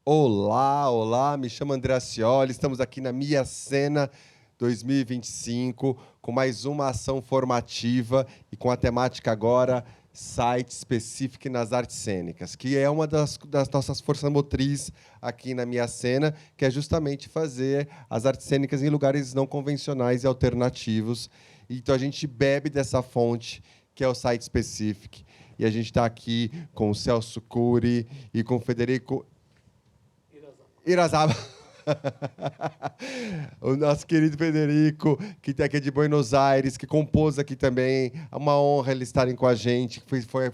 Olá, olá, me chamo André Ascioli, estamos aqui na Mia Cena 2025 com mais uma ação formativa e com a temática agora site específico nas artes cênicas, que é uma das nossas forças motriz aqui na Mia Cena, que é justamente fazer as artes cênicas em lugares não convencionais e alternativos. Então a gente bebe dessa fonte, que é o site específico. E a gente está aqui com o Celso Cury e com o Federico Irazaba. O nosso querido Federico, que aqui de Buenos Aires, que compôs aqui também. É uma honra eles estarem com a gente, que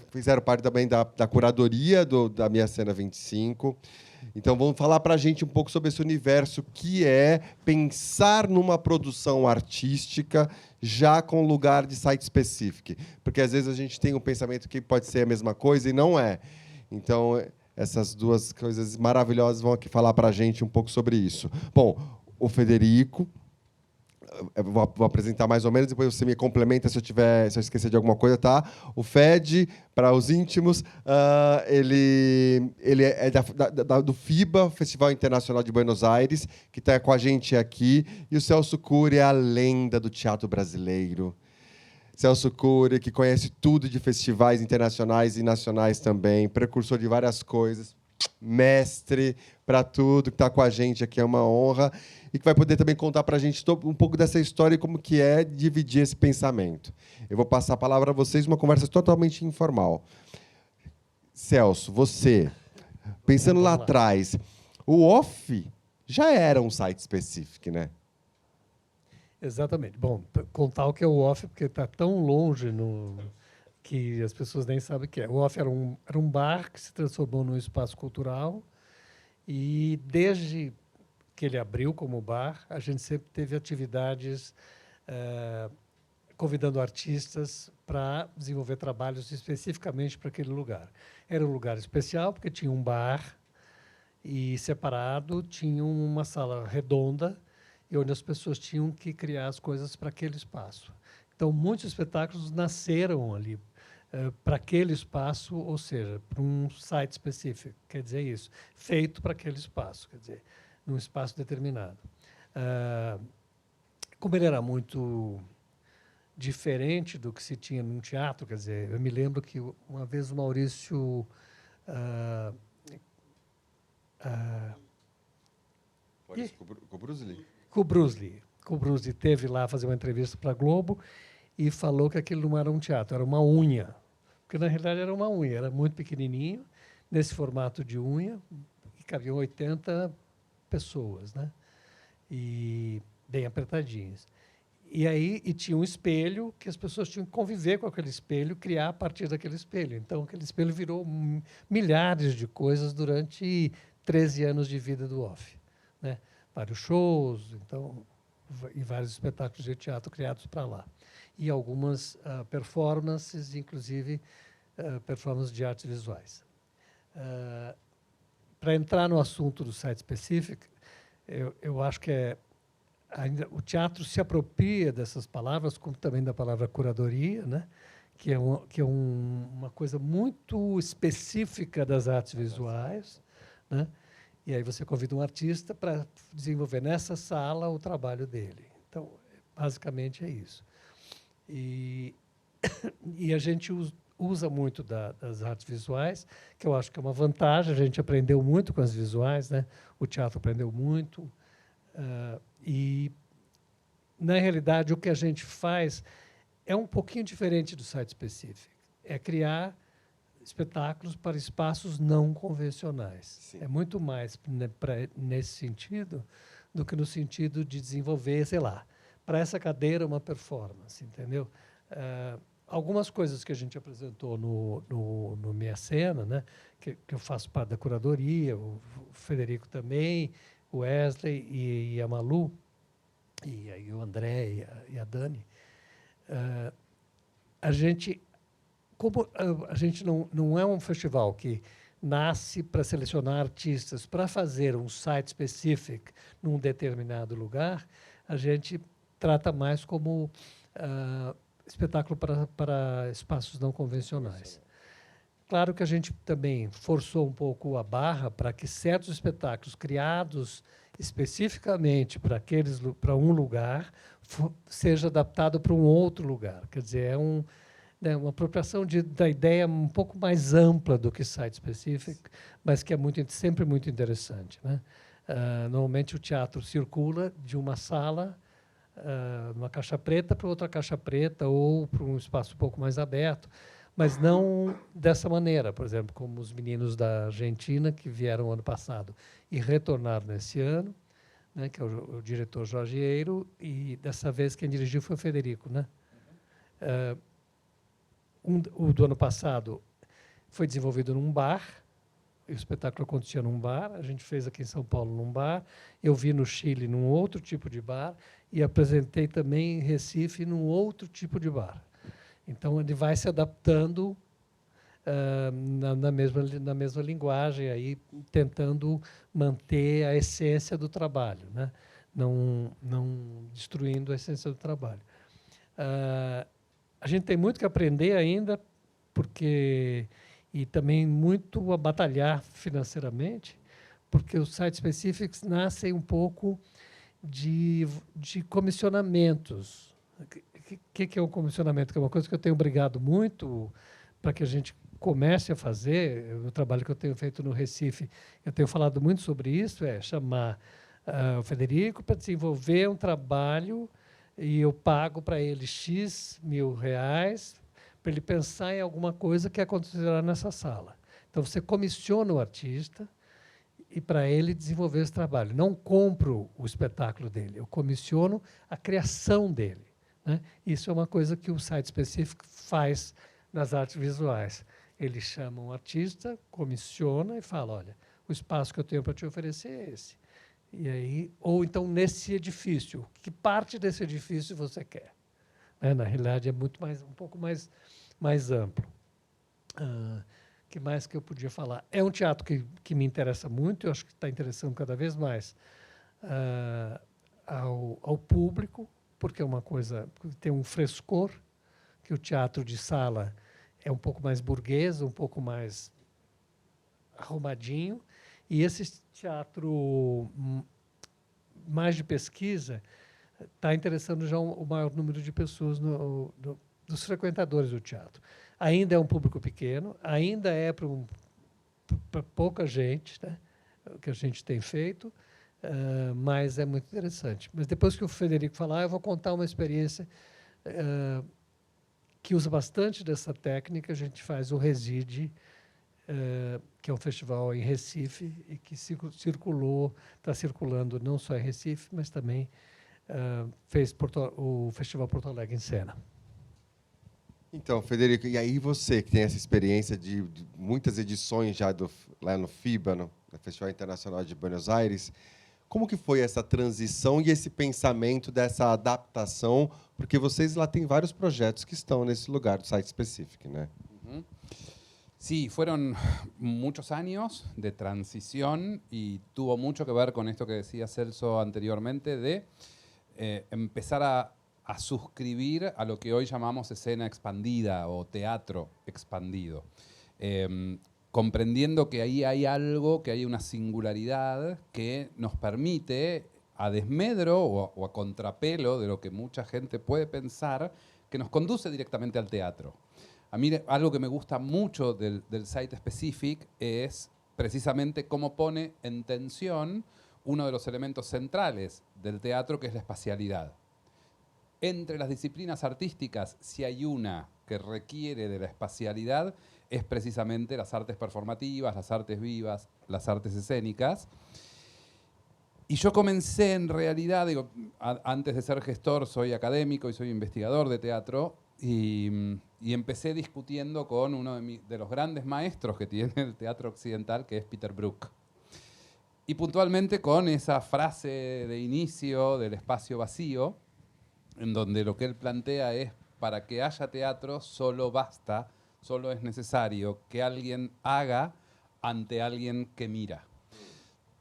fizeram parte também da curadoria da Minha Cena 25. Então, vamos falar para a gente um pouco sobre esse universo que é pensar numa produção artística já com lugar de site específico. Porque, às vezes, a gente tem um pensamento que pode ser a mesma coisa e não é. Então, essas duas coisas maravilhosas vão aqui falar para a gente um pouco sobre isso. Bom, o Federico, eu vou apresentar mais ou menos, depois você me complementa se eu esquecer de alguma coisa, tá? O Fed, para os íntimos, ele é do FIBA, Festival Internacional de Buenos Aires, que está com a gente aqui, e o Celso Cury é a lenda do teatro brasileiro. Celso Cury, que conhece tudo de festivais internacionais e nacionais também, precursor de várias coisas, mestre para tudo, que está com a gente aqui, é uma honra, e que vai poder também contar para a gente um pouco dessa história e como que é dividir esse pensamento. Eu vou passar a palavra a vocês, uma conversa totalmente informal. Celso, você, pensando lá atrás, o OFF já era um site específico, né? Exatamente. Bom, contar o que é o OFF, porque está tão longe que as pessoas nem sabem o que é. O OFF era um bar que se transformou num espaço cultural e, desde que ele abriu como bar, a gente sempre teve atividades convidando artistas para desenvolver trabalhos especificamente para aquele lugar. Era um lugar especial porque tinha um bar e, separado, tinha uma sala redonda e onde as pessoas tinham que criar as coisas para aquele espaço. Então, muitos espetáculos nasceram ali para aquele espaço, ou seja, para um site específico, quer dizer isso, feito para aquele espaço, quer dizer, num espaço determinado. Como ele era muito diferente do que se tinha num teatro, quer dizer, eu me lembro que uma vez o Maurício Com o Bruce Lee. com o Bruce Lee. O Bruce Lee teve lá fazer uma entrevista para a Globo e falou que aquilo não era um teatro, era uma unha. Porque, na realidade, era uma unha, era muito pequenininho, nesse formato de unha, e cabiam 80 pessoas, né? E bem apertadinhas. E tinha um espelho que as pessoas tinham que conviver com aquele espelho, criar a partir daquele espelho. Então, aquele espelho virou milhares de coisas durante 13 anos de vida do OFF, né? Vários shows, então, e vários espetáculos de teatro criados para lá. E algumas performances, inclusive performances de artes visuais. Para entrar no assunto do site específico, eu acho que ainda o teatro se apropria dessas palavras, como também da palavra curadoria, né? que é uma coisa muito específica das artes visuais, né? E aí você convida um artista para desenvolver nessa sala o trabalho dele. Então, basicamente é isso. E a gente usa muito das artes visuais, que eu acho que é uma vantagem. A gente aprendeu muito com as visuais, né? O teatro aprendeu muito. E, na realidade, o que a gente faz é um pouquinho diferente do site específico. É criar espetáculos para espaços não convencionais. Sim. É muito mais nesse sentido do que no sentido de desenvolver, sei lá, para essa cadeira uma performance, entendeu? Algumas coisas que a gente apresentou no Minha Cena, né, que eu faço parte da curadoria, o Federico também, o Wesley e a Malu, e aí o André e a Dani, como a gente não é um festival que nasce para selecionar artistas para fazer um site específico num determinado lugar, a gente trata mais como espetáculo para espaços não convencionais. claro que a gente também forçou um pouco a barra para que certos espetáculos criados especificamente para um lugar seja adaptado para um outro lugar. Quer dizer, né, uma apropriação da ideia um pouco mais ampla do que site specific, mas que é sempre muito interessante, né? Normalmente o teatro circula de uma sala, uma caixa preta para outra caixa preta ou para um espaço um pouco mais aberto, mas não dessa maneira, por exemplo, como os meninos da Argentina que vieram ano passado e retornaram nesse ano, né, que é o diretor Jorge Eiro, e dessa vez quem dirigiu foi o Federico, né? O do ano passado foi desenvolvido num bar, o espetáculo acontecia num bar, a gente fez aqui em São Paulo num bar, eu vi no Chile num outro tipo de bar e apresentei também em Recife num outro tipo de bar. Então, ele vai se adaptando na mesma linguagem, aí, tentando manter a essência do trabalho, né? Não destruindo a essência do trabalho. A gente tem muito que aprender ainda, e também muito a batalhar financeiramente, porque os sites específicos nascem um pouco de comissionamentos. O que é um comissionamento? Que é uma coisa que eu tenho brigado muito para que a gente comece a fazer. O trabalho que eu tenho feito no Recife, eu tenho falado muito sobre isso, é chamar o Federico para desenvolver um trabalho e eu pago para ele X mil reais para ele pensar em alguma coisa que acontecerá nessa sala. Então, você comissiona o artista e para ele desenvolver esse trabalho. Não compro o espetáculo dele, eu comissiono a criação dele, né? Isso é uma coisa que o site específico faz nas artes visuais. Ele chama um artista, comissiona e fala, olha, o espaço que eu tenho para te oferecer é esse. E aí, ou então, nesse edifício, que parte desse edifício você quer? Né? Na realidade, é um pouco mais amplo. Que mais que eu podia falar? É um teatro que me interessa muito, eu acho que está interessando cada vez mais ao público, porque é uma coisa que tem um frescor, que o teatro de sala é um pouco mais burguês, um pouco mais arrumadinho, e esse teatro mais de pesquisa está interessando já o maior número de pessoas dos frequentadores do teatro. Ainda é um público pequeno, ainda é para pouca gente, né, o que a gente tem feito, mas é muito interessante. Mas depois que o Federico falar, eu vou contar uma experiência que usa bastante dessa técnica. A gente faz o Reside, que é um festival em Recife e que está circulando não só em Recife, mas também fez o Festival Porto Alegre em Cena. Então, Federico, e aí você que tem essa experiência de muitas edições já lá no FIBA, no Festival Internacional de Buenos Aires, como que foi essa transição e esse pensamento dessa adaptação? Porque vocês lá têm vários projetos que estão nesse lugar do site específico, né? Sí, fueron muchos años de transición y tuvo mucho que ver con esto que decía Celso anteriormente de empezar a suscribir a lo que hoy llamamos escena expandida o teatro expandido. Comprendiendo que ahí hay algo, que hay una singularidad que nos permite, a desmedro o a contrapelo de lo que mucha gente puede pensar, que nos conduce directamente al teatro. A mí algo que me gusta mucho del Site Specific es precisamente cómo pone en tensión uno de los elementos centrales del teatro, que es la espacialidad. Entre las disciplinas artísticas, si hay una que requiere de la espacialidad, es precisamente las artes performativas, las artes vivas, las artes escénicas. Y yo comencé en realidad, antes de ser gestor soy académico y soy investigador de teatro, y empecé discutiendo con uno de los grandes maestros que tiene el teatro occidental, que es Peter Brook. Y puntualmente con esa frase de inicio del espacio vacío, en donde lo que él plantea es, para que haya teatro solo es necesario que alguien haga ante alguien que mira.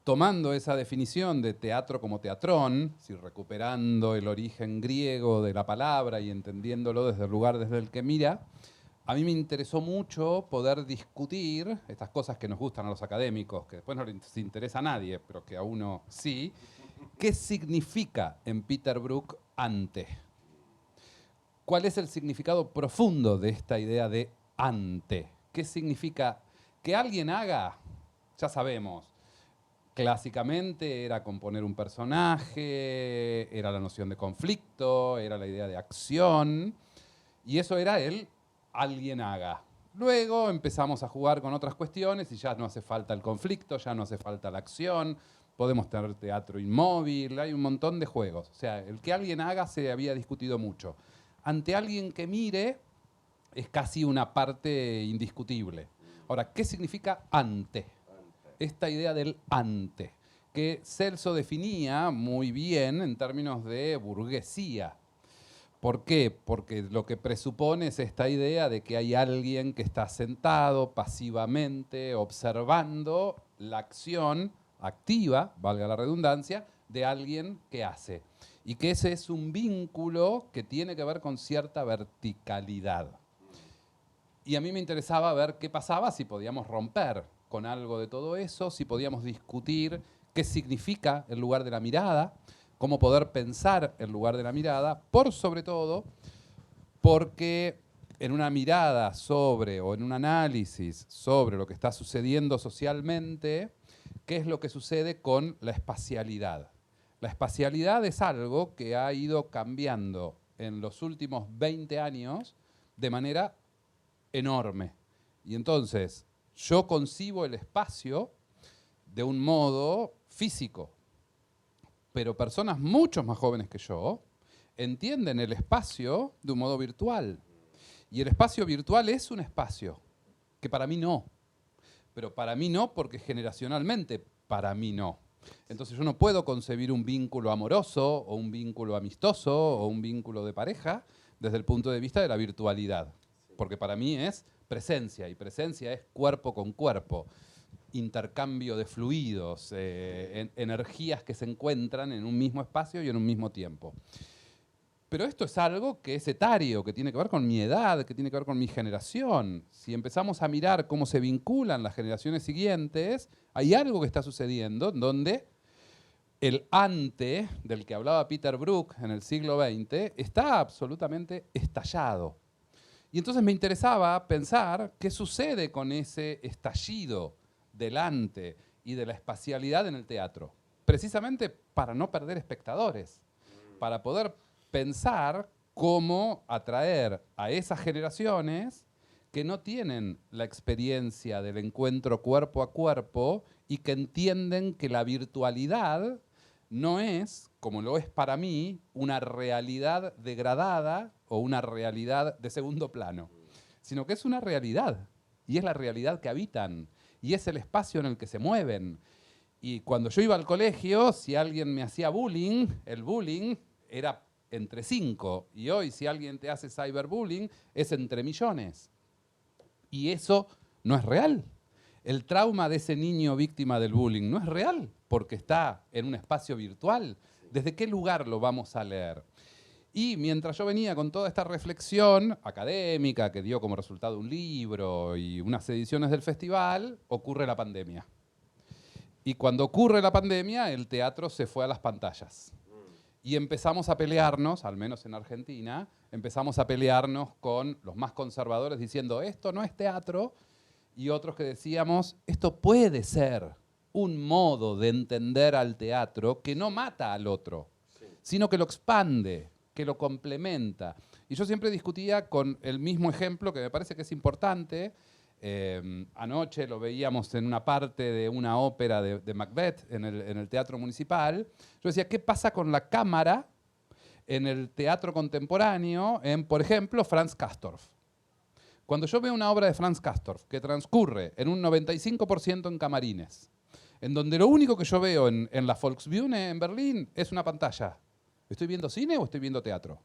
Tomando esa definición de teatro como teatrón, recuperando el origen griego de la palabra y entendiéndolo desde el lugar desde el que mira, a mí me interesó mucho poder discutir estas cosas que nos gustan a los académicos, que después no les interesa a nadie, pero que a uno sí. ¿Qué significa en Peter Brook ante? ¿Cuál es el significado profundo de esta idea de ante? ¿Qué significa que alguien haga? Ya sabemos. Clásicamente era componer un personaje, era la noción de conflicto, era la idea de acción, y eso era el alguien haga. Luego empezamos a jugar con otras cuestiones y ya no hace falta el conflicto, ya no hace falta la acción, podemos tener teatro inmóvil, hay un montón de juegos. O sea, el que alguien haga se había discutido mucho. Ante alguien que mire es casi una parte indiscutible. Ahora, ¿qué significa ante? Esta idea del ante, que Celso definía muy bien en términos de burguesía. ¿Por qué? Porque lo que presupone es esta idea de que hay alguien que está sentado pasivamente observando la acción activa, valga la redundancia, de alguien que hace. Y que ese es un vínculo que tiene que ver con cierta verticalidad. Y a mí me interesaba ver qué pasaba si podíamos romper con algo de todo eso, si podíamos discutir qué significa el lugar de la mirada, cómo poder pensar el lugar de la mirada, por sobre todo porque en una mirada sobre o en un análisis sobre lo que está sucediendo socialmente, ¿qué es lo que sucede con la espacialidad? La espacialidad es algo que ha ido cambiando en los últimos 20 años de manera enorme. Y entonces, yo concibo el espacio de un modo físico, pero personas mucho más jóvenes que yo entienden el espacio de un modo virtual. Y el espacio virtual es un espacio, que para mí no. Pero para mí no porque generacionalmente para mí no. Entonces yo no puedo concebir un vínculo amoroso o un vínculo amistoso o un vínculo de pareja desde el punto de vista de la virtualidad. Porque para mí es presencia, y presencia es cuerpo con cuerpo, intercambio de fluidos, energías que se encuentran en un mismo espacio y en un mismo tiempo. Pero esto es algo que es etario, que tiene que ver con mi edad, que tiene que ver con mi generación. Si empezamos a mirar cómo se vinculan las generaciones siguientes, hay algo que está sucediendo en donde el ante del que hablaba Peter Brook en el siglo XX está absolutamente estallado. Y entonces me interesaba pensar qué sucede con ese estallido del ante y de la espacialidad en el teatro. Precisamente para no perder espectadores, para poder pensar cómo atraer a esas generaciones que no tienen la experiencia del encuentro cuerpo a cuerpo y que entienden que la virtualidad no es, como lo es para mí, una realidad degradada o una realidad de segundo plano, sino que es una realidad, y es la realidad que habitan, y es el espacio en el que se mueven. Y cuando yo iba al colegio, si alguien me hacía bullying, el bullying era entre 5, y hoy si alguien te hace cyberbullying es entre millones. Y eso no es real. El trauma de ese niño víctima del bullying no es real porque está en un espacio virtual. ¿Desde qué lugar lo vamos a leer? Y mientras yo venía con toda esta reflexión académica que dio como resultado un libro y unas ediciones del festival, ocurre la pandemia. Y cuando ocurre la pandemia, el teatro se fue a las pantallas. Y empezamos a pelearnos, al menos en Argentina, empezamos a pelearnos con los más conservadores diciendo esto no es teatro, y otros que decíamos esto puede ser un modo de entender al teatro que no mata al otro, sino que lo expande, que lo complementa. Y yo siempre discutía con el mismo ejemplo que me parece que es importante. Anoche lo veíamos en una parte de una ópera de Macbeth en el Teatro Municipal. Yo decía, ¿qué pasa con la cámara en el teatro contemporáneo en, por ejemplo, Franz Castorf? Cuando yo veo una obra de Franz Castorf que transcurre en un 95% en camarines, en donde lo único que yo veo en la Volksbühne en Berlín es una pantalla. ¿Estoy viendo cine o estoy viendo teatro?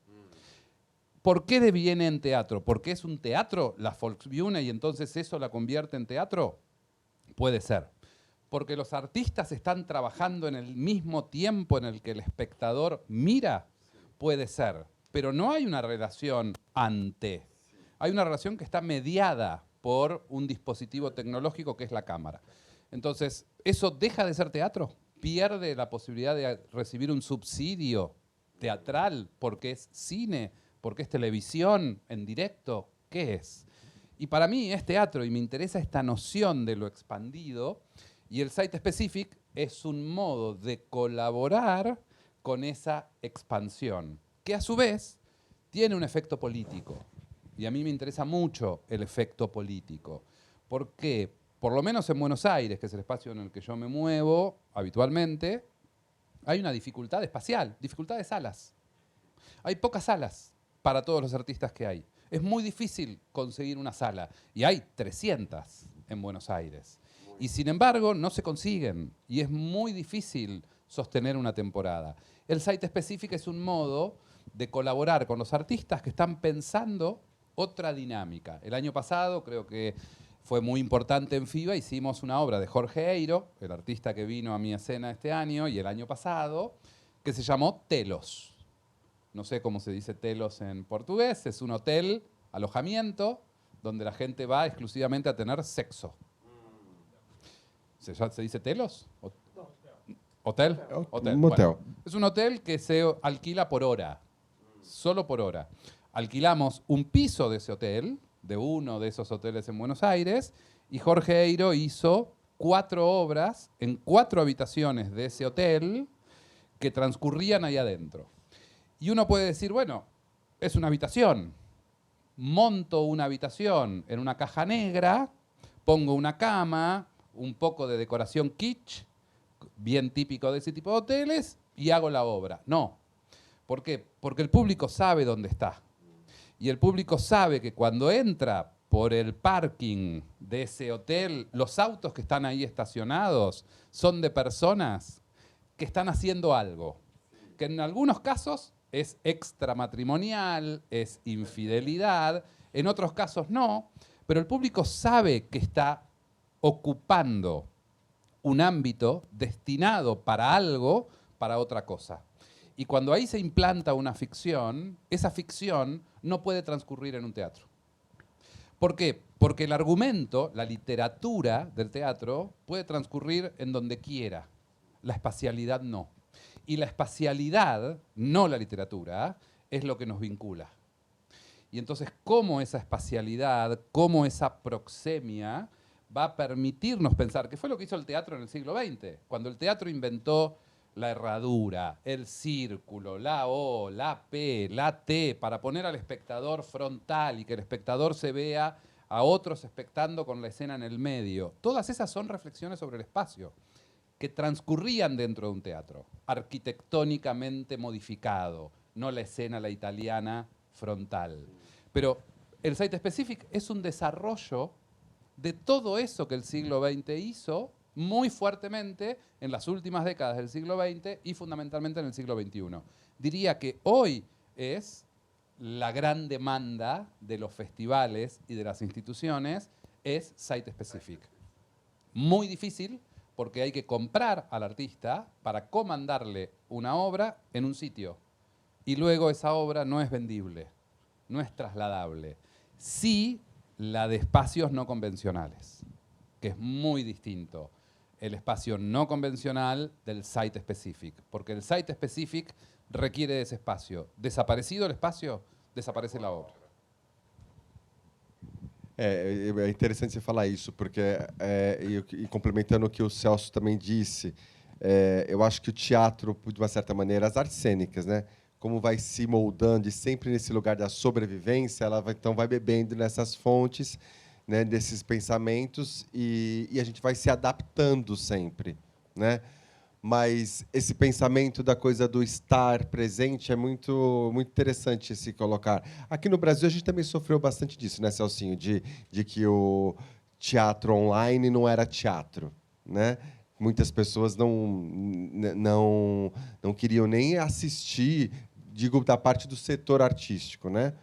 ¿Por qué deviene en teatro? ¿Porque es un teatro la Volksbühne y entonces eso la convierte en teatro? Puede ser. ¿Porque los artistas están trabajando en el mismo tiempo en el que el espectador mira? Puede ser. Pero no hay una relación ante. hay una relación que está mediada por un dispositivo tecnológico que es la cámara. Entonces, ¿eso deja de ser teatro? ¿Pierde la posibilidad de recibir un subsidio teatral porque es cine, porque es televisión en directo? ¿Qué es? Y para mí es teatro y me interesa esta noción de lo expandido, y el Site Specific es un modo de colaborar con esa expansión, que a su vez tiene un efecto político. Y a mí me interesa mucho el efecto político. ¿Por qué? Por lo menos en Buenos Aires, que es el espacio en el que yo me muevo habitualmente, hay una dificultad espacial, dificultad de salas. Hay pocas salas para todos los artistas que hay. Es muy difícil conseguir una sala. Y hay 300 en Buenos Aires. Y sin embargo, no se consiguen. Y es muy difícil sostener una temporada. El Site Specific es un modo de colaborar con los artistas que están pensando otra dinámica. El año pasado, creo que fue muy importante en FIBA, hicimos una obra de Jorge Eiro, el artista que vino a mi escena este año y el año pasado, que se llamó Telos. No sé cómo se dice Telos en portugués, es un hotel, alojamiento, donde la gente va exclusivamente a tener sexo. ¿Se dice Telos? ¿Hotel? Un motel. Bueno, es un hotel que se alquila por hora, solo por hora. Alquilamos un piso de ese hotel, de uno de esos hoteles en Buenos Aires, y Jorge Eiro hizo 4 obras en 4 habitaciones de ese hotel que transcurrían ahí adentro. Y uno puede decir, bueno, es una habitación. Monto una habitación en una caja negra, pongo una cama, un poco de decoración kitsch, bien típico de ese tipo de hoteles, y hago la obra. No. ¿Por qué? Porque el público sabe dónde está. Y el público sabe que cuando entra por el parking de ese hotel, los autos que están ahí estacionados son de personas que están haciendo algo. Que en algunos casos es extramatrimonial, es infidelidad, en otros casos no, pero el público sabe que está ocupando un ámbito destinado para algo, para otra cosa. Y cuando ahí se implanta una ficción, esa ficción no puede transcurrir en un teatro. ¿Por qué? Porque el argumento, la literatura del teatro, puede transcurrir en donde quiera. La espacialidad no. Y la espacialidad, no la literatura, es lo que nos vincula. Y entonces, ¿cómo esa espacialidad, cómo esa proxemia va a permitirnos pensar? Que fue lo que hizo el teatro en el siglo XX. Cuando el teatro inventó la herradura, el círculo, la O, la P, la T, para poner al espectador frontal y que el espectador se vea a otros espectando con la escena en el medio. Todas esas son reflexiones sobre el espacio que transcurrían dentro de un teatro, arquitectónicamente modificado, no la escena, la italiana, frontal. Pero el Site Specific es un desarrollo de todo eso que el siglo XX hizo muy fuertemente en las últimas décadas del siglo XX y fundamentalmente en el siglo XXI. Diría que hoy es la gran demanda de los festivales y de las instituciones, es Site Specific. Muy difícil porque hay que comprar al artista para comandarle una obra en un sitio. Y luego esa obra no es vendible, no es trasladable. Sí la de espacios no convencionales, que es muy distinto el espacio no convencional del Site Specific, porque el Site Specific requiere de ese espacio. Desaparecido el espacio, desaparece la obra. É interessante você falar isso, porque, e complementando o que o Celso também disse, eu acho que o teatro, de uma certa maneira, as artes cênicas, né, como vai se moldando e sempre nesse lugar da sobrevivência, ela vai, então vai bebendo nessas fontes, né, desses pensamentos, e a gente vai se adaptando sempre, né? Mas esse pensamento da coisa do estar presente é muito interessante se colocar. Aqui no Brasil, a gente também sofreu bastante disso, né, Celcinho? De que o teatro online não era teatro, né? Muitas pessoas não queriam nem assistir, digo, da parte do setor artístico, né?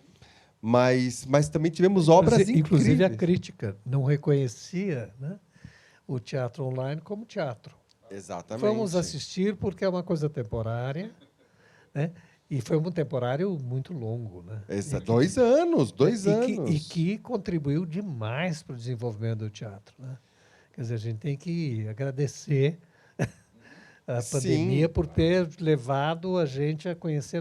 Mas também tivemos obras incríveis. Inclusive, a crítica não reconhecia, né, o teatro online como teatro. Exatamente. Vamos assistir porque é uma coisa temporária, né? E foi um temporário muito longo, né? 2 anos, 2 E anos. que contribuiu demais para o desenvolvimento do teatro, né? Quer dizer, a gente tem que agradecer a pandemia Sim, por ter levado a gente a conhecer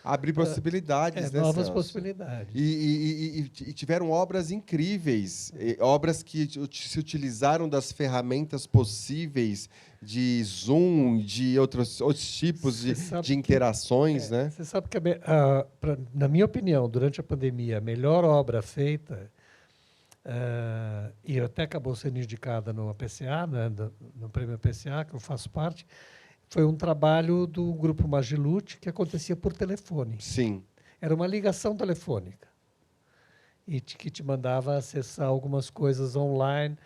abrir possibilidades, né, novas Celso? possibilidades. E tiveram obras incríveis, obras que se utilizaram das ferramentas possíveis de Zoom, de outros tipos Você sabe de interações, né? Você sabe que, na minha opinião, durante a pandemia, a melhor obra feita, e até acabou sendo indicada no APCA, né, no prêmio APCA, que eu faço parte, foi um trabalho do Grupo Magilute que acontecia por telefone. Sim. Era uma ligação telefônica e que te mandava acessar algumas coisas online,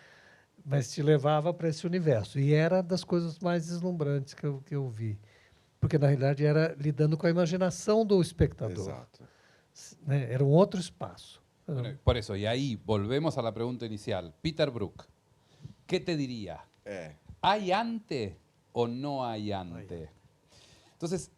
mas te levava para esse universo. E era das coisas mais deslumbrantes que eu vi. Porque, na realidade, era lidando com a imaginação do espectador. Exato. Né? Era um outro espaço. Bueno, por eso, y ahí volvemos a la pregunta inicial. Peter Brook, ¿qué te diría? ¿Hay ante o no hay ante? Entonces,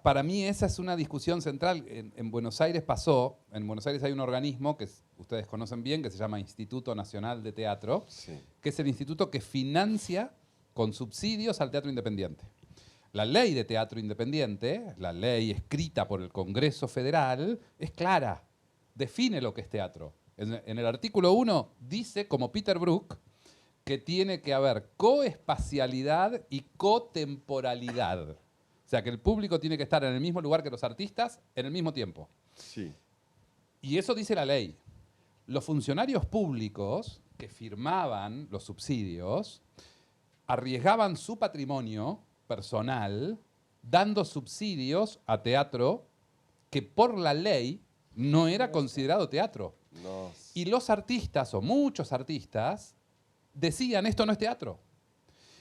para mí esa es una discusión central. En Buenos Aires pasó, en Buenos Aires hay un organismo que ustedes conocen bien, que se llama Instituto Nacional de Teatro, Sí. que es el instituto que financia con subsidios al teatro independiente. La ley de teatro independiente, la ley escrita por el Congreso Federal, es clara, define lo que es teatro. En el artículo 1 dice, como Peter Brook, que tiene que haber coespacialidad y cotemporalidad. O sea, que el público tiene que estar en el mismo lugar que los artistas en el mismo tiempo. Sí. Y eso dice la ley. Los funcionarios públicos que firmaban los subsidios arriesgaban su patrimonio personal dando subsidios a teatro que por la ley no era considerado teatro. Nossa. Y los artistas, o muchos artistas, decían, esto no es teatro.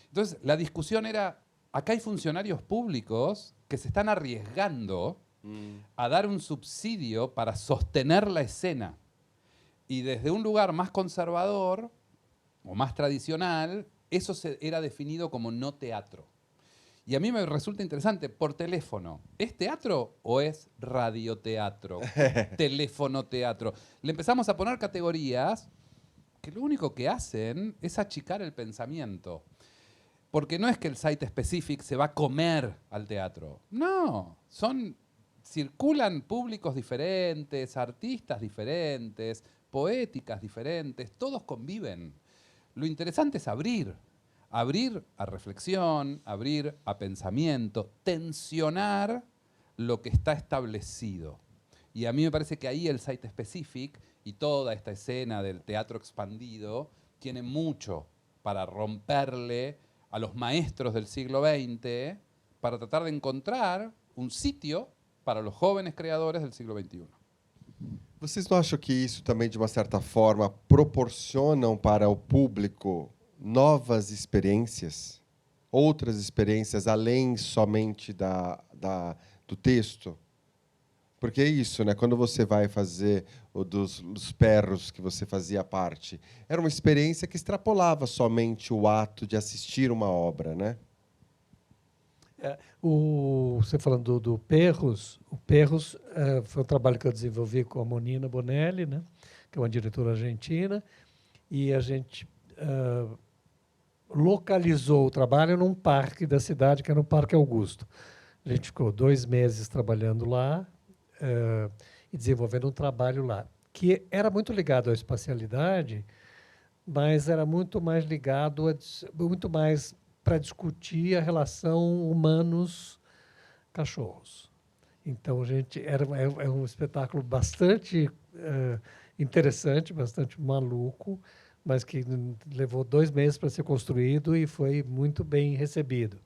Entonces, la discusión era, acá hay funcionarios públicos que se están arriesgando a dar un subsidio para sostener la escena. Y desde un lugar más conservador o más tradicional, eso era definido como no teatro. Y a mí me resulta interesante, por teléfono, ¿es teatro o es radioteatro? Teléfono teatro. Le empezamos a poner categorías que lo único que hacen es achicar el pensamiento. Porque no es que el site specific se va a comer al teatro. No, circulan públicos diferentes, artistas diferentes, poéticas diferentes, todos conviven. Lo interesante es abrir a reflexión, abrir a pensamiento, tensionar lo que está establecido. Y a mí me parece que ahí el site specific y toda esta escena del teatro expandido tiene mucho para romperle a los maestros del siglo XX para tratar de encontrar un sitio para los jóvenes creadores del siglo XXI. Vocês não acham que isso também, de uma certa forma, proporcionam para o público novas experiências? Outras experiências além somente do texto? Porque é isso, né? Quando você vai fazer o dos perros que você fazia parte, era uma experiência que extrapolava somente o ato de assistir uma obra, né? Você falando do Perros, o Perros foi um trabalho que eu desenvolvi com a Monina Bonelli, né, que é uma diretora argentina, e a gente localizou o trabalho num parque da cidade, que era o Parque Augusto. A gente ficou 2 meses trabalhando lá e desenvolvendo um trabalho lá, que era muito ligado à espacialidade, mas era muito mais ligado muito mais para discutir a relação humanos-cachorros. Então, é um espetáculo bastante interessante, bastante maluco, mas que levou 2 meses para ser construído e foi muito bem recebido.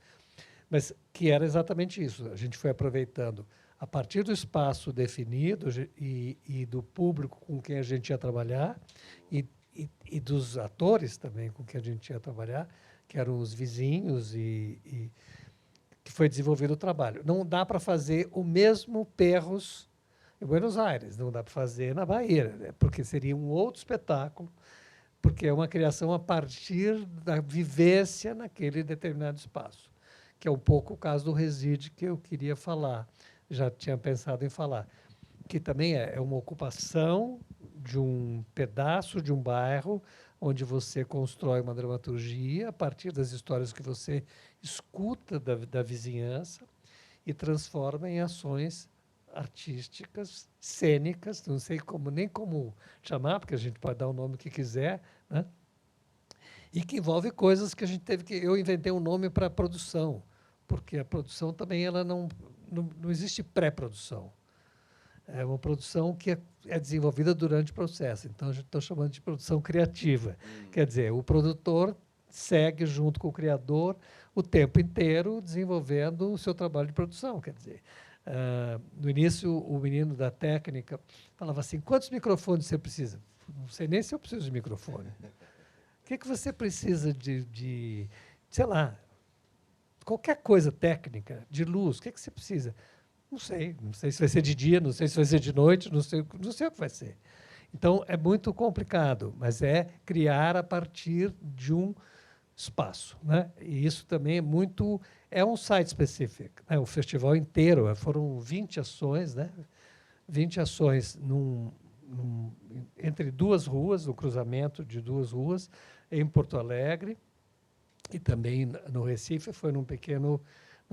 Mas que era exatamente isso. A gente foi aproveitando, a partir do espaço definido e do público com quem a gente ia trabalhar, e dos atores também com quem a gente ia trabalhar, que eram os vizinhos, e que foi desenvolvido o trabalho. Não dá para fazer o mesmo Perros em Buenos Aires, não dá para fazer na Bahia, né? Porque seria um outro espetáculo, porque é uma criação a partir da vivência naquele determinado espaço, que é um pouco o caso do Reside que eu queria falar, já tinha pensado em falar, que também é uma ocupação de um pedaço de um bairro onde você constrói uma dramaturgia a partir das histórias que você escuta da vizinhança e transforma em ações artísticas, cênicas, não sei nem como chamar, porque a gente pode dar o nome que quiser, né? E que envolve coisas que a gente teve que... Eu inventei um nome para a produção, porque a produção também ela não existe pré-produção. É uma produção que é desenvolvida durante o processo. Então, a gente está chamando de produção criativa. Quer dizer, o produtor segue junto com o criador o tempo inteiro desenvolvendo o seu trabalho de produção. Quer dizer, no início, o menino da técnica falava assim, quantos microfones você precisa? Não sei nem se eu preciso de microfone. O que você precisa de, sei lá, qualquer coisa técnica, de luz, o que você precisa? Não sei se vai ser de dia, não sei se vai ser de noite, não sei o que vai ser. Então, é muito complicado, mas é criar a partir de um espaço, né? E isso também é um site específico, né? O festival inteiro, foram 20 ações, né? 20 ações entre duas ruas, no cruzamento de duas ruas, em Porto Alegre, e também no Recife, foi numa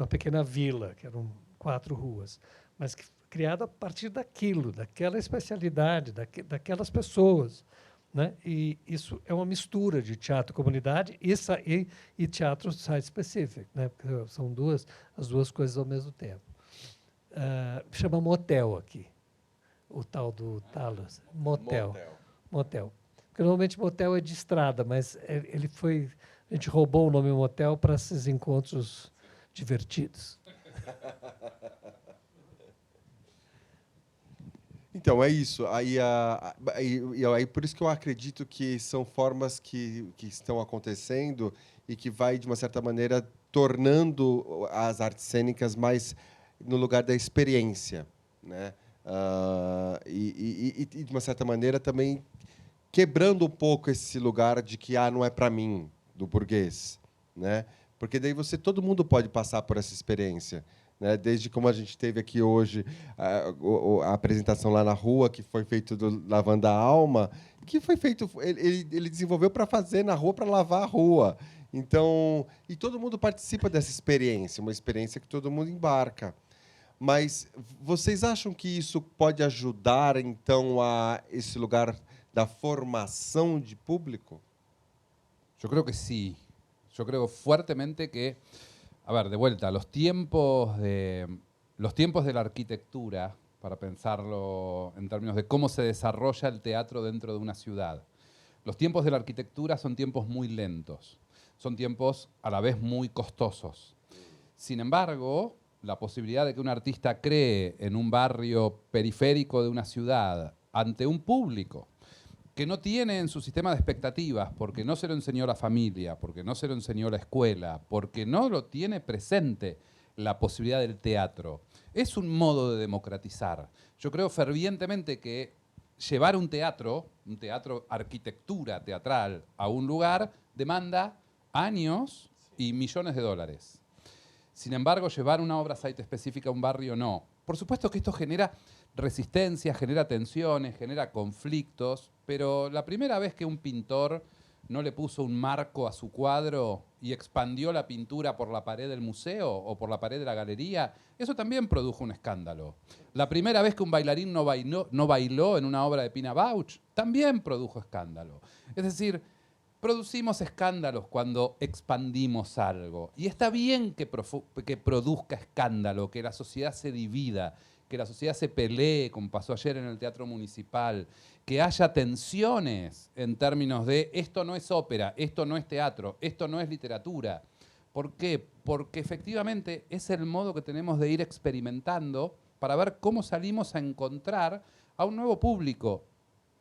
pequena vila, que eram 4 ruas, mas criada a partir daquilo, daquela especialidade, daquelas pessoas, né? E isso é uma mistura de teatro comunidade e teatro site específico, né? Porque são as duas coisas ao mesmo tempo. Chama motel aqui, o tal do Talos. Motel. Porque normalmente motel é de estrada, mas a gente roubou o nome motel para esses encontros divertidos. Então, é isso. Aí, por isso que eu acredito que são formas que estão acontecendo e que vai, de uma certa maneira, tornando as artes cênicas mais no lugar da experiência, né? De uma certa maneira, também quebrando um pouco esse lugar de que não é para mim, do burguês, né? Porque daí todo mundo pode passar por essa experiência, né? Desde como a gente teve aqui hoje a apresentação lá na rua, que foi feito do Lavando a Alma, que foi feito, ele desenvolveu para fazer na rua, para lavar a rua. Então, e todo mundo participa dessa experiência, uma experiência que todo mundo embarca. Mas vocês acham que isso pode ajudar, então, a esse lugar da formación de público? Yo creo que sí. Yo creo fuertemente que, a ver, de vuelta, los tiempos de la arquitectura, para pensarlo en términos de cómo se desarrolla el teatro dentro de una ciudad. Los tiempos de la arquitectura son tiempos muy lentos, son tiempos a la vez muy costosos. Sin embargo, la posibilidad de que un artista cree en un barrio periférico de una ciudad ante un público que no tiene en su sistema de expectativas, porque no se lo enseñó la familia, porque no se lo enseñó la escuela, porque no lo tiene presente la posibilidad del teatro. Es un modo de democratizar. Yo creo fervientemente que llevar un teatro arquitectura teatral, a un lugar demanda años y millones de dólares. Sin embargo, llevar una obra site específica a un barrio no. Por supuesto que esto genera resistencia, genera tensiones, genera conflictos, pero la primera vez que un pintor no le puso un marco a su cuadro y expandió la pintura por la pared del museo o por la pared de la galería, eso también produjo un escándalo. La primera vez que un bailarín no bailó en una obra de Pina Bausch, también produjo escándalo. Es decir, producimos escándalos cuando expandimos algo. Y está bien que produzca escándalo, que la sociedad se divida, que la sociedad se pelee, como pasó ayer en el Teatro Municipal, que haya tensiones en términos de esto no es ópera, esto no es teatro, esto no es literatura. ¿Por qué? Porque efectivamente es el modo que tenemos de ir experimentando para ver cómo salimos a encontrar a un nuevo público.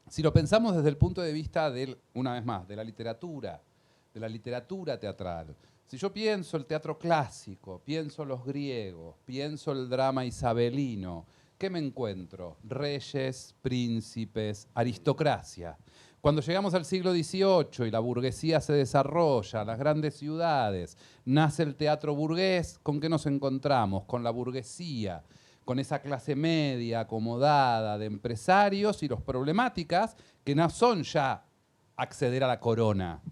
Si lo pensamos desde el punto de vista, una vez más, de la literatura teatral. Si yo pienso el teatro clásico, pienso los griegos, pienso el drama isabelino, ¿qué me encuentro? Reyes, príncipes, aristocracia. Cuando llegamos al siglo XVIII y la burguesía se desarrolla, las grandes ciudades, nace el teatro burgués, ¿con qué nos encontramos? Con la burguesía, con esa clase media, acomodada, de empresarios y los problemáticas que no son ya acceder a la corona,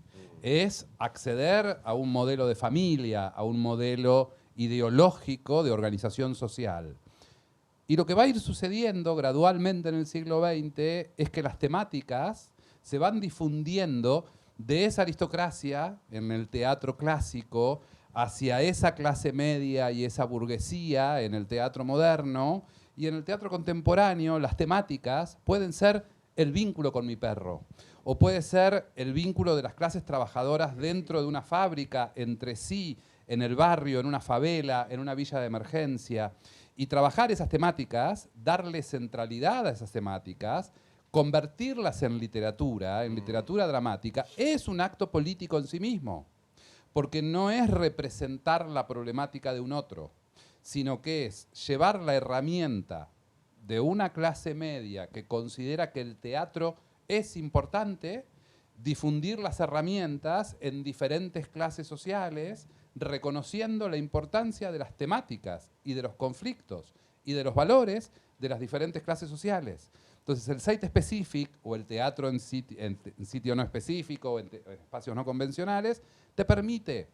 es acceder a un modelo de familia, a un modelo ideológico de organización social. Y lo que va a ir sucediendo gradualmente en el siglo XX es que las temáticas se van difundiendo de esa aristocracia en el teatro clásico hacia esa clase media y esa burguesía en el teatro moderno, y en el teatro contemporáneo las temáticas pueden ser el vínculo con mi perro, o puede ser el vínculo de las clases trabajadoras dentro de una fábrica, entre sí, en el barrio, en una favela, en una villa de emergencia, y trabajar esas temáticas, darle centralidad a esas temáticas, convertirlas en literatura dramática, es un acto político en sí mismo, porque no es representar la problemática de un otro, sino que es llevar la herramienta de una clase media que considera que el teatro es importante, difundir las herramientas en diferentes clases sociales, reconociendo la importancia de las temáticas y de los conflictos y de los valores de las diferentes clases sociales. Entonces, el site-specific, o el teatro en sitio no específico, o en espacios no convencionales, te permite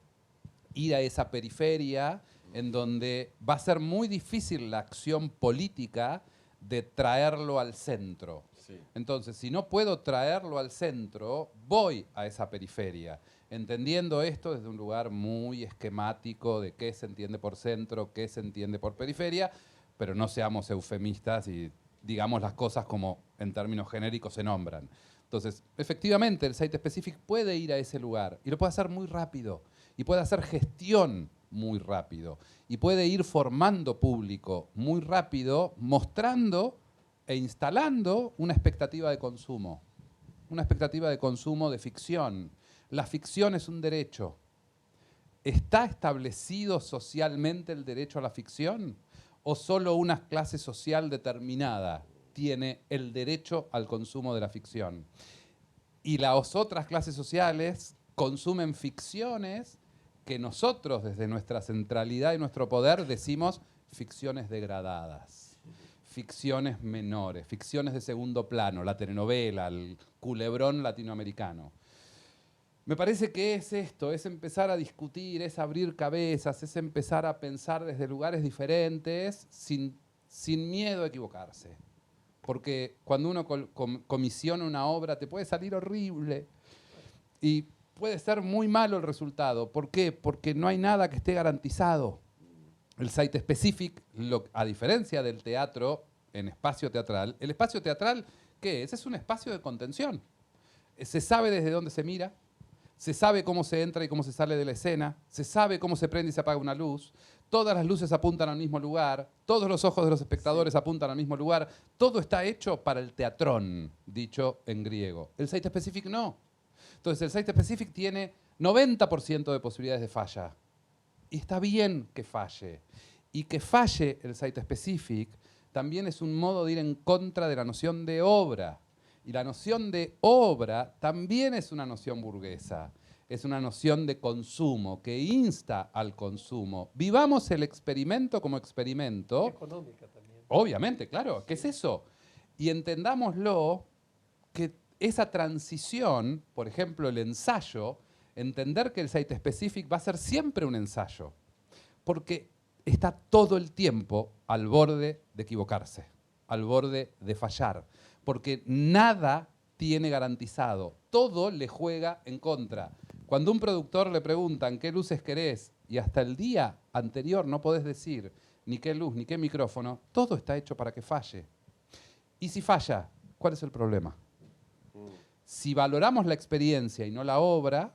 ir a esa periferia en donde va a ser muy difícil la acción política de traerlo al centro. Sí. Entonces, si no puedo traerlo al centro, voy a esa periferia, entendiendo esto desde un lugar muy esquemático de qué se entiende por centro, qué se entiende por periferia, pero no seamos eufemistas y digamos las cosas como en términos genéricos se nombran. Entonces, efectivamente, el site-specific puede ir a ese lugar y lo puede hacer muy rápido y puede hacer gestión muy rápido y puede ir formando público muy rápido, mostrando e instalando una expectativa de consumo de ficción. La ficción es un derecho. ¿Está establecido socialmente el derecho a la ficción? ¿O solo una clase social determinada tiene el derecho al consumo de la ficción? Y las otras clases sociales consumen ficciones que nosotros, desde nuestra centralidad y nuestro poder, decimos ficciones degradadas, ficciones menores, ficciones de segundo plano, la telenovela, el culebrón latinoamericano. Me parece que es esto, es empezar a discutir, es abrir cabezas, es empezar a pensar desde lugares diferentes sin miedo a equivocarse. Porque cuando uno comisiona una obra te puede salir horrible y puede ser muy malo el resultado. ¿Por qué? Porque no hay nada que esté garantizado. El site-specific, a diferencia del teatro en espacio teatral, el espacio teatral, ¿qué es? Es un espacio de contención. Se sabe desde dónde se mira, se sabe cómo se entra y cómo se sale de la escena, se sabe cómo se prende y se apaga una luz, todas las luces apuntan al mismo lugar, todos los ojos de los espectadores apuntan al mismo lugar, todo está hecho para el teatrón, dicho en griego. El site-specific no. Entonces el site-specific tiene 90% de posibilidades de falla. Y está bien que falle. Y que falle el site-specific también es un modo de ir en contra de la noción de obra. Y la noción de obra también es una noción burguesa, es una noción de consumo, que insta al consumo. Vivamos el experimento como experimento. Económica también. Obviamente, claro, ¿qué es eso? Y entendámoslo, que esa transición, por ejemplo, el ensayo, entender que el site-specific va a ser siempre un ensayo, porque está todo el tiempo al borde de equivocarse, al borde de fallar, porque nada tiene garantizado, todo le juega en contra. Cuando a un productor le preguntan qué luces querés y hasta el día anterior no podés decir ni qué luz ni qué micrófono, todo está hecho para que falle. Y si falla, ¿cuál es el problema? Si valoramos la experiencia y no la obra,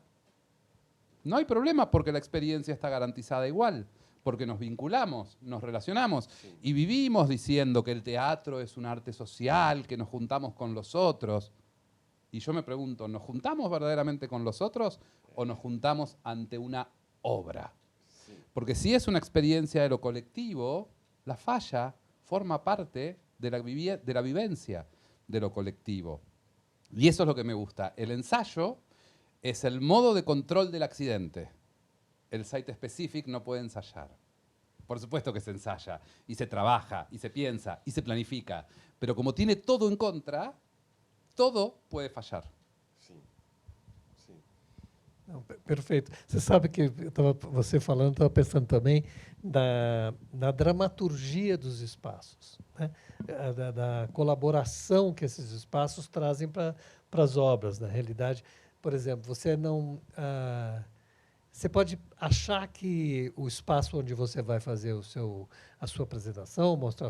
no hay problema porque la experiencia está garantizada igual, porque nos vinculamos, nos relacionamos y vivimos diciendo que el teatro es un arte social, que nos juntamos con los otros. Y yo me pregunto, ¿nos juntamos verdaderamente con los otros o nos juntamos ante una obra? Porque si es una experiencia de lo colectivo, la falla forma parte de la vivencia de lo colectivo. Y eso es lo que me gusta. El ensayo es el modo de control del accidente. El site specific no puede ensayar. Por supuesto que se ensaya, y se trabaja, y se piensa, y se planifica. Pero como tiene todo en contra, todo puede fallar. Sim. Sim. Não, perfeito. Você sabe que você falando, estava pensando também na dramaturgia dos espaços, né? Da colaboração que esses espaços trazem para as obras. Na realidade, por exemplo, você não... você pode achar que o espaço onde você vai fazer a sua apresentação, mostrar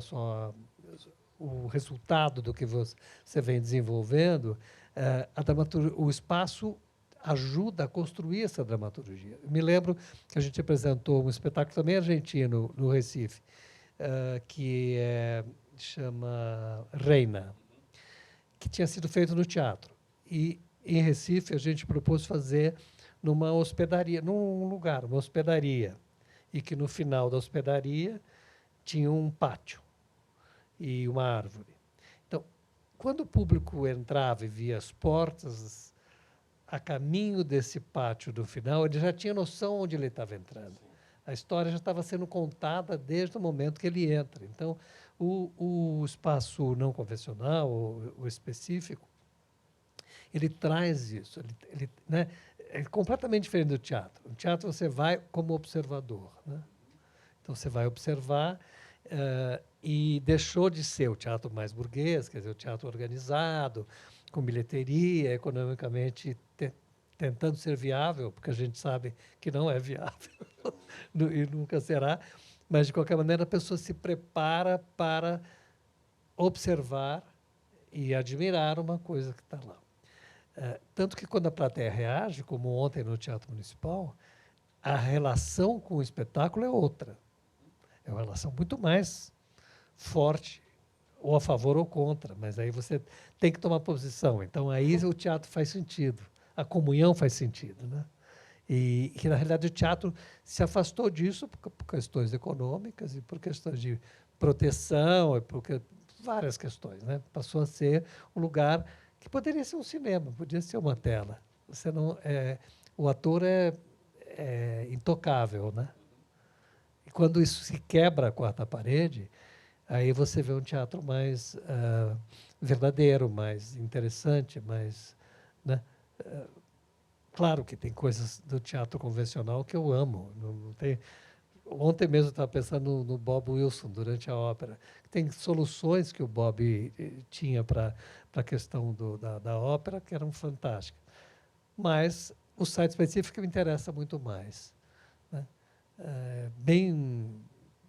o resultado do que você vem desenvolvendo, o espaço ajuda a construir essa dramaturgia. Eu me lembro que a gente apresentou um espetáculo também argentino no Recife, que chama Reina, que tinha sido feito no teatro. E em Recife a gente propôs fazer numa hospedaria, num lugar, uma hospedaria, e que no final da hospedaria tinha um pátio e uma árvore. Então, quando o público entrava e via as portas a caminho desse pátio do final, ele já tinha noção onde ele estava entrando. A história já estava sendo contada desde o momento que ele entra. Então, o espaço não convencional, o específico, ele traz isso. Né, é completamente diferente do teatro. No teatro você vai como observador, né? Então você vai observar e deixou de ser o teatro mais burguês, quer dizer, o teatro organizado, com bilheteria, economicamente tentando ser viável, porque a gente sabe que não é viável e nunca será, mas de qualquer maneira a pessoa se prepara para observar e admirar uma coisa que está lá. Tanto que quando a plateia reage, como ontem no Teatro Municipal, a relação com o espetáculo é outra. É uma relação muito mais forte, ou a favor ou contra, mas aí você tem que tomar posição. Então, aí o teatro faz sentido, a comunhão faz sentido, né? E que, na realidade, o teatro se afastou disso por questões econômicas e por questões de proteção, e por várias questões, né? Passou a ser um lugar que poderia ser um cinema, podia ser uma tela. Você não, o ator é intocável, né? E quando isso se quebra a quarta parede, aí você vê um teatro mais verdadeiro, mais interessante, mais, né? Claro que tem coisas do teatro convencional que eu amo. Não tem, ontem mesmo eu estava pensando no Bob Wilson, durante a ópera. Tem soluções que o Bob tinha para a questão da ópera que eram fantásticas. Mas o site específico me interessa muito mais, né?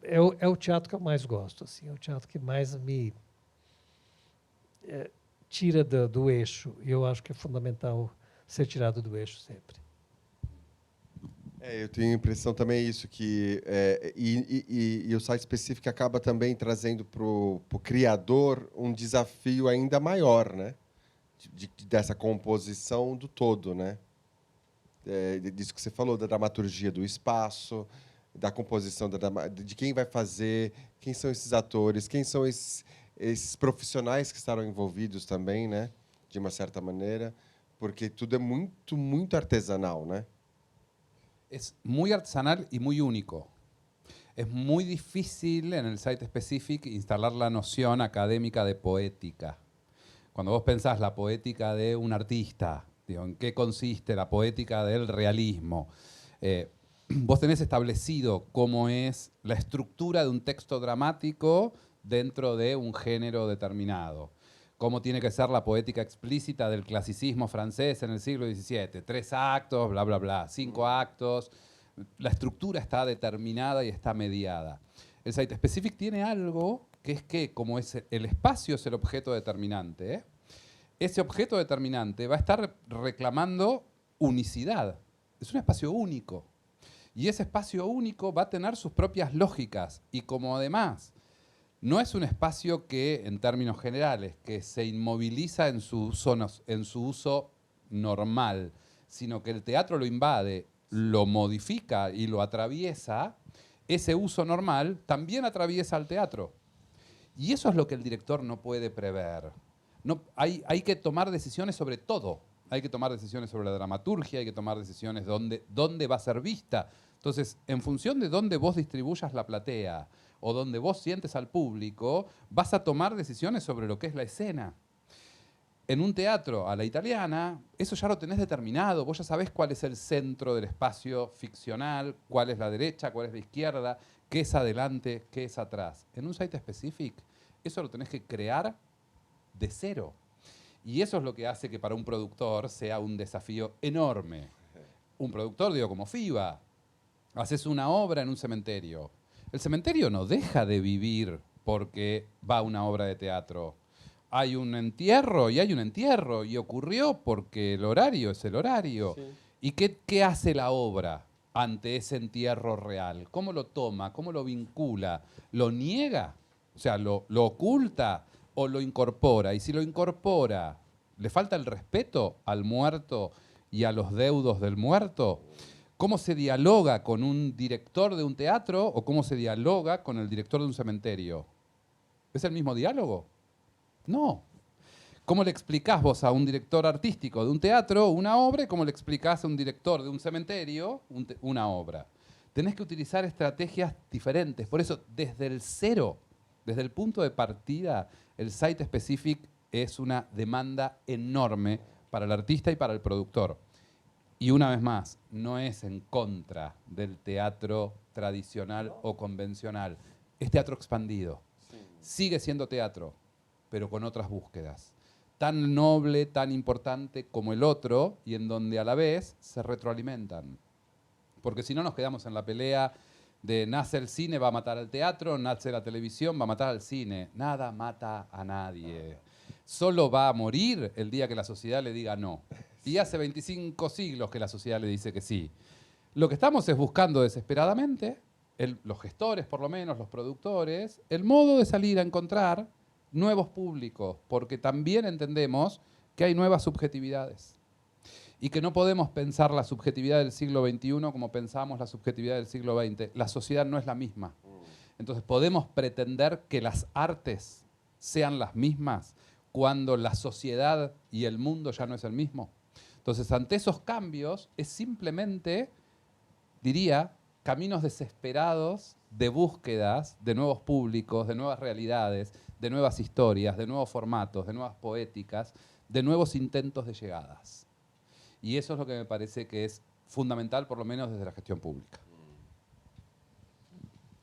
É o teatro que eu mais gosto, assim, é o teatro que mais me tira do eixo. E eu acho que é fundamental ser tirado do eixo sempre. Eu tenho a impressão também isso, que e o site específico acaba também trazendo para o criador um desafio ainda maior, né? Dessa composição do todo, né? Disso que você falou, da dramaturgia do espaço, da composição, de quem vai fazer, quem são esses atores, quem são esses profissionais que estarão envolvidos também, né? De uma certa maneira, porque tudo é muito, muito artesanal, né? Es muy artesanal y muy único. Es muy difícil en el site specific instalar la noción académica de poética. Cuando vos pensás la poética de un artista, digo, ¿en qué consiste la poética del realismo? Vos tenés establecido cómo es la estructura de un texto dramático dentro de un género determinado. Cómo tiene que ser la poética explícita del clasicismo francés en el siglo XVII. 3 actos, bla, bla, bla. 5 actos. La estructura está determinada y está mediada. El site specific tiene algo que es que, como el espacio es el objeto determinante, ese objeto determinante va a estar reclamando unicidad. Es un espacio único. Y ese espacio único va a tener sus propias lógicas. Y como además no es un espacio que, en términos generales, que se inmoviliza en su uso normal, sino que el teatro lo invade, lo modifica y lo atraviesa, ese uso normal también atraviesa al teatro. Y eso es lo que el director no puede prever. No, hay que tomar decisiones sobre todo. Hay que tomar decisiones sobre la dramaturgia, hay que tomar decisiones dónde va a ser vista. Entonces, en función de dónde vos distribuyas la platea o donde vos sientes al público, vas a tomar decisiones sobre lo que es la escena. En un teatro a la italiana, eso ya lo tenés determinado. Vos ya sabés cuál es el centro del espacio ficcional, cuál es la derecha, cuál es la izquierda, qué es adelante, qué es atrás. En un site specific, eso lo tenés que crear de cero. Y eso es lo que hace que para un productor sea un desafío enorme. Un productor, digo, como FIBA, haces una obra en un cementerio. El cementerio no deja de vivir porque va una obra de teatro. Hay un entierro y hay un entierro y ocurrió porque el horario es el horario. Sí. ¿Y qué hace la obra ante ese entierro real? ¿Cómo lo toma? ¿Cómo lo vincula? ¿Lo niega? O sea, ¿lo oculta o lo incorpora? Y si lo incorpora, ¿le falta el respeto al muerto y a los deudos del muerto? ¿Cómo se dialoga con un director de un teatro o cómo se dialoga con el director de un cementerio? ¿Es el mismo diálogo? No. ¿Cómo le explicás vos a un director artístico de un teatro una obra y cómo le explicás a un director de un cementerio una obra? Tenés que utilizar estrategias diferentes. Por eso, desde el cero, desde el punto de partida, el site specific es una demanda enorme para el artista y para el productor. Y una vez más, no es en contra del teatro tradicional o convencional. Es teatro expandido. Sigue siendo teatro, pero con otras búsquedas. Tan noble, tan importante como el otro, y en donde a la vez se retroalimentan. Porque si no nos quedamos en la pelea de nace el cine, va a matar al teatro, nace la televisión, va a matar al cine. Nada mata a nadie. Solo va a morir el día que la sociedad le diga no. Y hace 25 siglos que la sociedad le dice que sí. Lo que estamos es buscando desesperadamente, los gestores por lo menos, los productores, el modo de salir a encontrar nuevos públicos, porque también entendemos que hay nuevas subjetividades y que no podemos pensar la subjetividad del siglo XXI como pensamos la subjetividad del siglo XX. La sociedad no es la misma. Entonces, ¿podemos pretender que las artes sean las mismas cuando la sociedad y el mundo ya no es el mismo? Entonces, ante esos cambios, es simplemente, diría, caminos desesperados de búsquedas de nuevos públicos, de nuevas realidades, de nuevas historias, de nuevos formatos, de nuevas poéticas, de nuevos intentos de llegadas. Y eso es lo que me parece que es fundamental, por lo menos desde la gestión pública.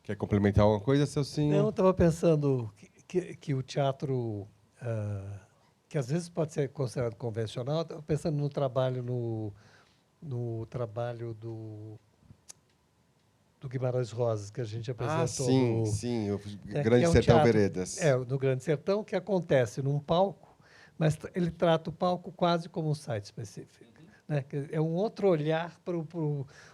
Quer complementar alguma coisa, Celcinho? Não, eu estava pensando que o teatro, que às vezes pode ser considerado convencional, estava pensando no trabalho, no trabalho do Guimarães Rosa, que a gente apresentou. Ah, sim, sim, o que Grande é um Sertão teatro, Veredas. no Grande Sertão, que acontece num palco, mas ele trata o palco quase como um site específico. Né? É um outro olhar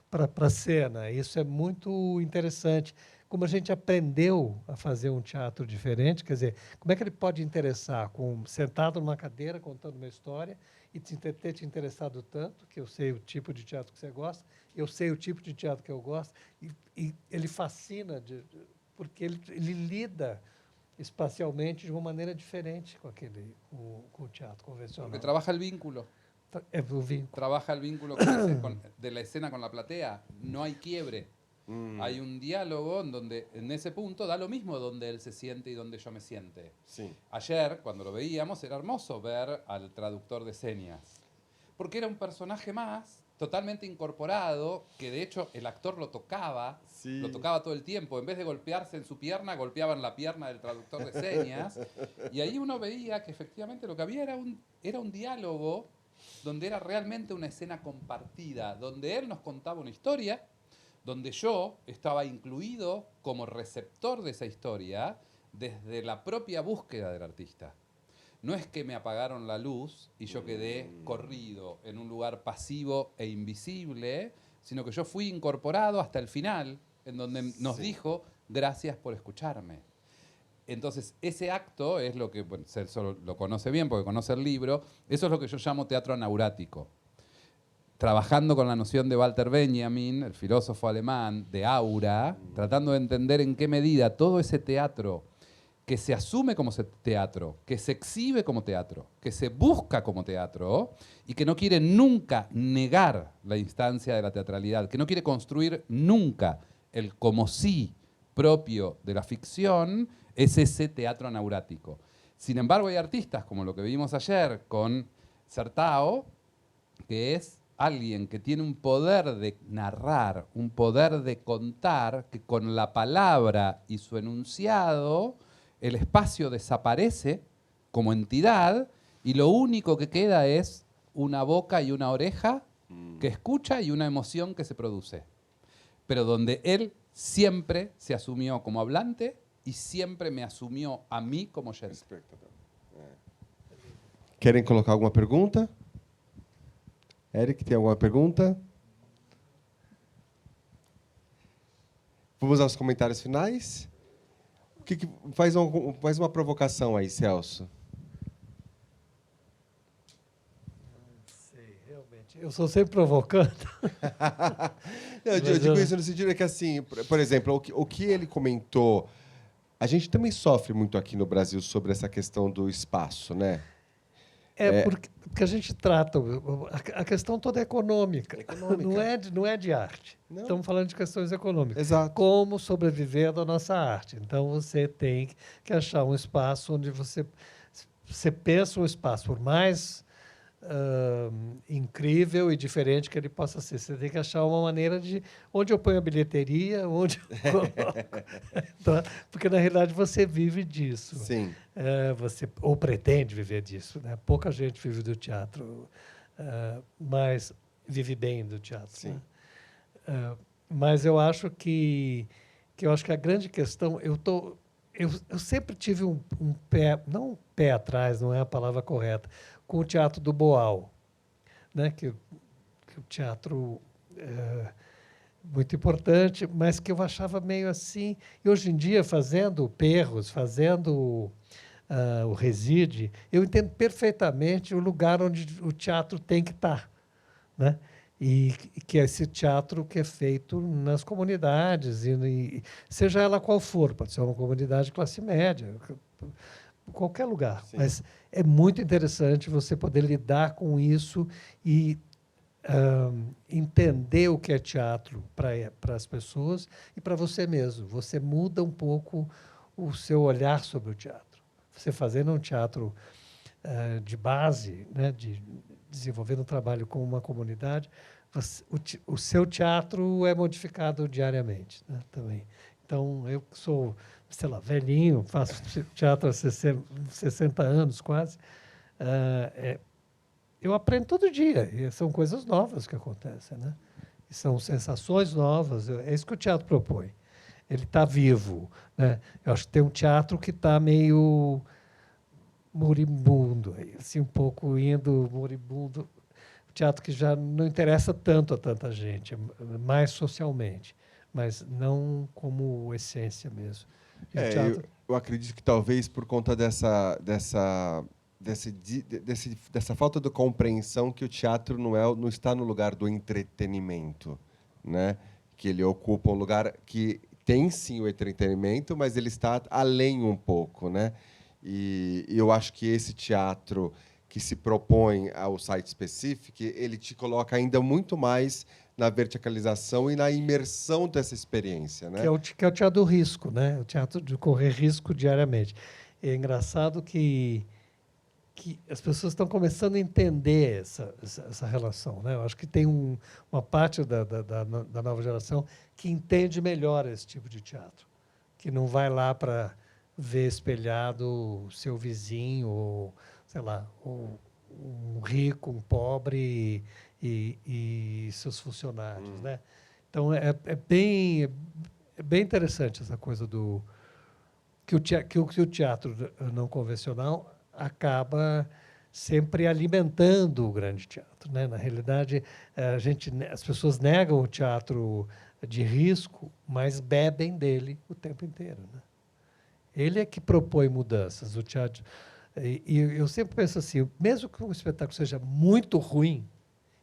para a cena. Isso é muito interessante. Como a gente aprendeu a fazer um teatro diferente, quer dizer, como é que ele pode interessar sentado numa cadeira contando uma história e ter te interessado tanto, que eu sei o tipo de teatro que você gosta, eu sei o tipo de teatro que eu gosto, e ele fascina porque ele lida espacialmente de uma maneira diferente com o teatro convencional. Porque trabaja el vínculo. O vínculo. Trabaja el vínculo de la escena con la platea. No hay quiebre. Hay un diálogo en donde en ese punto da lo mismo donde él se siente y donde yo me siente. Sí. Ayer, cuando lo veíamos, era hermoso ver al traductor de señas. Porque era un personaje más, totalmente incorporado, que de hecho el actor lo tocaba todo el tiempo. En vez de golpearse en su pierna, golpeaban la pierna del traductor de señas. Y ahí uno veía que efectivamente lo que había era un diálogo donde era realmente una escena compartida, donde él nos contaba una historia, donde yo estaba incluido como receptor de esa historia desde la propia búsqueda del artista. No es que me apagaron la luz y yo quedé corrido en un lugar pasivo e invisible, sino que yo fui incorporado hasta el final, en donde nos dijo, gracias por escucharme. Entonces, ese acto es lo que, bueno, Celso lo conoce bien porque conoce el libro, eso es lo que yo llamo teatro anaurático. Trabajando con la noción de Walter Benjamin, el filósofo alemán, de aura, tratando de entender en qué medida todo ese teatro que se asume como teatro, que se exhibe como teatro, que se busca como teatro y que no quiere nunca negar la instancia de la teatralidad, que no quiere construir nunca el como sí propio de la ficción, es ese teatro neurático. Sin embargo, hay artistas, como lo que vimos ayer con Sertao, que es alguien que tiene un poder de narrar, un poder de contar, que con la palabra y su enunciado el espacio desaparece como entidad y lo único que queda es una boca y una oreja que escucha y una emoción que se produce. Pero donde él siempre se asumió como hablante y siempre me asumió a mí como oyente. Querem colocar alguma pergunta? Eric, tem alguma pergunta? Vamos aos comentários finais. Faz uma provocação aí, Celso. Não sei, realmente. Eu sou sempre provocando. Eu digo isso no sentido que, assim, por exemplo, o que ele comentou, a gente também sofre muito aqui no Brasil sobre essa questão do espaço, né? Porque a gente trata... A questão toda é econômica. Não é de arte. Não. Estamos falando de questões econômicas. Exato. Como sobreviver da nossa arte. Então, você tem que achar um espaço onde você pensa um espaço, por mais incrível e diferente que ele possa ser. Você tem que achar uma maneira de... Onde eu ponho a bilheteria, onde eu coloco. Então, porque, na realidade, você vive disso. Sim. Ou pretende viver disso, né? Pouca gente vive do teatro, mas vive bem do teatro. Sim. Né? Mas eu acho que a grande questão... Eu sempre tive um pé... Não um pé atrás, não é a palavra correta, com o teatro do Boal, né? Que o teatro... muito importante, mas que eu achava meio assim. E hoje em dia, fazendo Perros, fazendo o Reside, eu entendo perfeitamente o lugar onde o teatro tem que estar, né? E que é esse teatro que é feito nas comunidades, e seja ela qual for, pode ser uma comunidade de classe média, qualquer lugar. Sim. Mas é muito interessante você poder lidar com isso e entender o que é teatro para as pessoas e para você mesmo. Você muda um pouco o seu olhar sobre o teatro. Você fazendo um teatro de base, né, desenvolvendo um trabalho com uma comunidade, o seu teatro é modificado diariamente, né, também. Então, eu sou, sei lá, velhinho, faço teatro há 60 anos quase, eu aprendo todo dia, e são coisas novas que acontecem, né? E são sensações novas, é isso que o teatro propõe. Ele está vivo, né? Eu acho que tem um teatro que está meio moribundo, assim, um pouco indo moribundo, teatro que já não interessa tanto a tanta gente, mais socialmente, mas não como essência mesmo. Eu acredito que talvez por conta dessa falta de compreensão que o teatro não está no lugar do entretenimento, né? Que ele ocupa um lugar que tem sim o entretenimento, mas ele está além um pouco, né? E eu acho que esse teatro que se propõe ao site Specific, ele te coloca ainda muito mais na verticalização e na imersão dessa experiência, né? Que é o teatro do risco, né? O teatro de correr risco diariamente. É engraçado que as pessoas estão começando a entender essa relação, né? Eu acho que tem uma parte da nova geração que entende melhor esse tipo de teatro, que não vai lá para ver espelhado o seu vizinho, ou, sei lá, um rico, um pobre e seus funcionários, né? Então, é bem interessante essa coisa que o teatro não convencional acaba sempre alimentando o grande teatro, né? Na realidade, as pessoas negam o teatro de risco, mas bebem dele o tempo inteiro, né? Ele é que propõe mudanças. O teatro, e eu sempre penso assim, mesmo que um espetáculo seja muito ruim,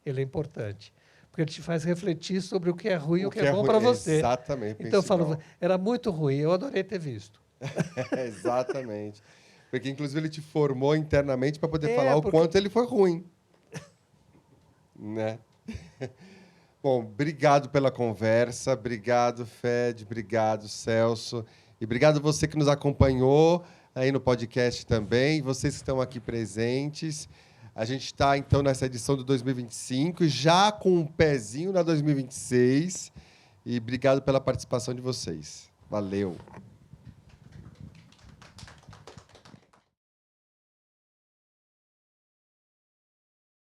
ele é importante, porque ele te faz refletir sobre o que é ruim e o que é bom para você. Exatamente. Então, eu falo, era muito ruim, eu adorei ter visto. Exatamente. Porque, inclusive, ele te formou internamente para poder É, falar o porque- quanto ele foi ruim. Né? Bom, obrigado pela conversa. Obrigado, Fed. Obrigado, Celso. E obrigado você que nos acompanhou aí no podcast também. Vocês que estão aqui presentes. A gente está, então, nessa edição do 2025, já com um pezinho na 2026. E obrigado pela participação de vocês. Valeu.